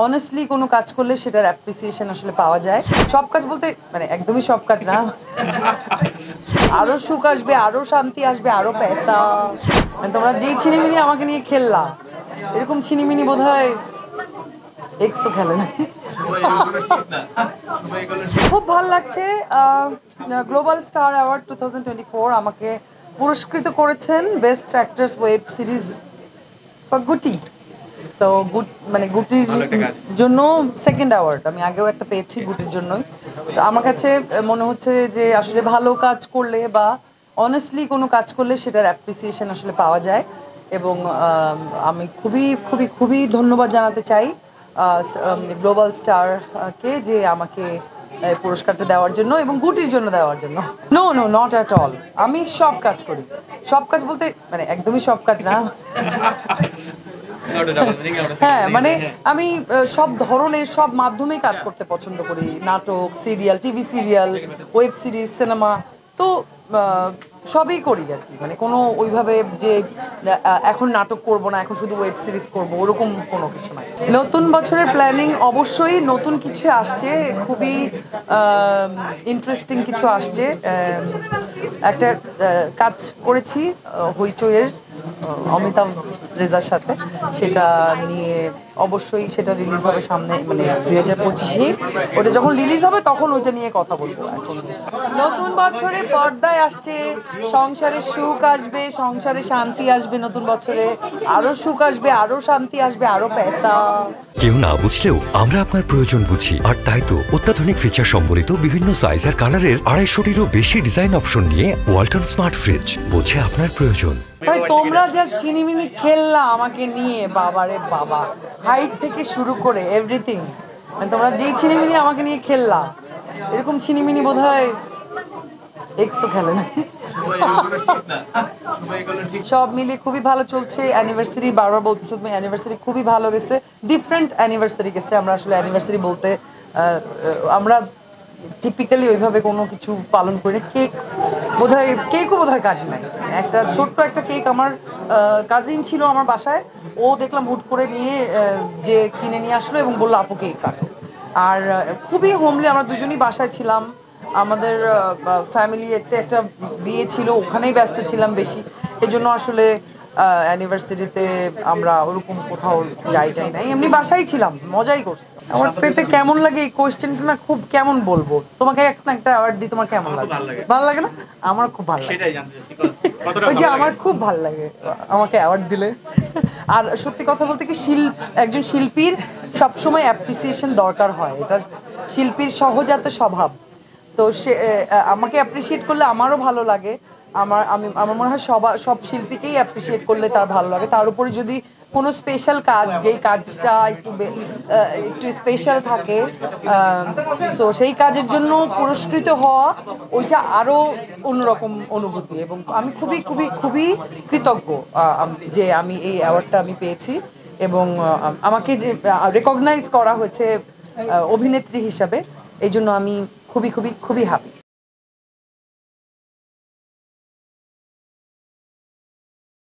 Honestly কোনো কাজ করলে সেটার অ্যাপ্রিসিয়েশন আসলে পাওয়া যায়। সব কাজ বলতে মানে একদমই সব কাজ না। আরো সুখ আসবে, আরো শান্তি আসবে, আরো পয়সা। মানে তোমরা যেই ছিনিমিনি আমাকে নিয়ে খেললা, এরকম ছিনিমিনি বোধহয় এক্সও খেলে না। খুব ভালো লাগছে। গ্লোবাল স্টার অ্যাওয়ার্ড 2024 আমাকে পুরস্কৃত করেছেন best actress web series for গুটি। তো মানে গুটির জন্য সেকেন্ড অ্যাওয়ার্ড আমি আগেও একটা পেয়েছি গুটির জন্যই। তো আমার কাছে মনে হচ্ছে যে আসলে ভালো কাজ করলে বা অনেস্টলি কোনো কাজ করলে সেটার অ্যাপ্রিসিয়েশন আসলে পাওয়া যায়। এবং আমি খুবই খুবই খুবই ধন্যবাদ জানাতে চাই গ্লোবাল স্টার কে যে আমাকে পুরস্কারটা দেওয়ার জন্য এবং গুটির জন্য দেওয়ার জন্য। No no not at all, আমি সব কাজ করি। সব কাজ বলতে মানে একদমই সব কাজ না। হ্যাঁ মানে আমি সব ধরনের সব মাধ্যমেই কাজ করতে পছন্দ করি। নাটক, serial, TV serial, web series, cinema. তো সবই করি আর কি। মানে কোনো ওইভাবে যে এখন নাটক করব না, এখন শুধু ওয়েব সিরিজ করব, ওরকম কোনো কিছু নাই। নতুন বছরের প্ল্যানিং অবশ্যই নতুন কিছু আসছে, খুবই ইন্টারেস্টিং কিছু আসছে। একটা কাজ করেছি হইচইয়ের অমিতাভ রেজার সাথে, সেটা নিয়ে অবশ্যই সেটা রিলিজ হবে সামনে, মানে 2025-এ। ওটা যখন রিলিজ হবে তখন ওইটা নিয়ে কথা বলবো। এখন নতুন বছরে পর্দায় আসছে, সংসারে সুখ আসবে, সংসারে শান্তি আসবে। নতুন বছরে আরো সুখ আসবে, আরো শান্তি আসবে, আরো পয়সা। কেউ না বুঝলেও আমরা আপনার প্রয়োজন বুঝি, আর তাই তো অত্যাধুনিক ফিচার সম্বলিত বিভিন্ন সাইজ আর কালারের 250-টিরও বেশি ডিজাইন অপশন নিয়ে ওয়ালটন স্মার্ট ফ্রিজ বোঝে আপনার প্রয়োজন। ভাই তোমরা যা চিনিমিনি খেললা আমাকে নিয়ে, বাবারে বাবা, হাইট থেকে শুরু করে এভরিথিং। মানে তোমরা যেই ছিনিমিনি আমাকে নিয়ে খেললা, এরকম ছিনিমিনি বোধহয় এক্সও খেলে না। সব মিলিয়ে খুবই ভালো চলছে। অ্যানিভার্সারি বারবার বলতেছো তুমি, অ্যানিভার্সারি খুবই ভালো গেছে। ডিফারেন্ট অ্যানিভার্সারি গেছে। আমরা আসলে অ্যানিভার্সারি বলতে আমরা টিপিক্যালি ওইভাবে কোনো কিছু পালন করি না। কেকও বোধহয় কাটি নাই। একটা ছোট্ট একটা কেক আমার কাজিন ছিল আমার বাসায়, ও দেখলাম হুট করে নিয়ে যে কিনে নিয়ে আসলো এবং বললো আপু কেক কাটো। আর খুবই হোমলি, আমরা দুজনই বাসায় ছিলাম। আমাদের ফ্যামিলিতে একটা বিয়ে ছিল, ওখানেই ব্যস্ত ছিলাম বেশি। এই জন্য আসলে অ্যানিভার্সারিতে আমরা ওরকম কোথাও যাই নাই, এমনি বাসায় ছিলাম, মজাই করছি। আমার পেতে কেমন লাগে এই কোয়েশ্চেনটা না, খুব কেমন বলবো তোমাকে। এখন একটা অ্যাওয়ার্ড দিই, তোমার কেমন লাগে? ভালো লাগে না? আমার খুব ভালো লাগে। ওই যে আমার খুব ভালো লাগে আমাকে অ্যাওয়ার্ড দিলে। আর সত্যি কথা বলতে কি, একজন শিল্পীর সবসময় অ্যাপ্রিসিয়েশন দরকার হয়, এটা শিল্পীর সহজাত স্বভাব। তো সে আমাকে অ্যাপ্রিসিয়েট করলে আমারও ভালো লাগে। আমার মনে হয় সব শিল্পীকেই অ্যাপ্রিসিয়েট করলে তার ভালো লাগে। তার উপরে যদি কোনো স্পেশাল কাজ, যেই কাজটা একটু স্পেশাল থাকে, তো সেই কাজের জন্য পুরস্কৃত হওয়া, ওইটা আরও অন্যরকম অনুভূতি। এবং আমি খুবই খুবই খুবই কৃতজ্ঞ যে আমি এই অ্যাওয়ার্ডটা আমি পেয়েছি এবং আমাকে যে রেকগনাইজ করা হয়েছে অভিনেত্রী হিসাবে, এই জন্য আমি খুবই খুবই খুবই হ্যাপি।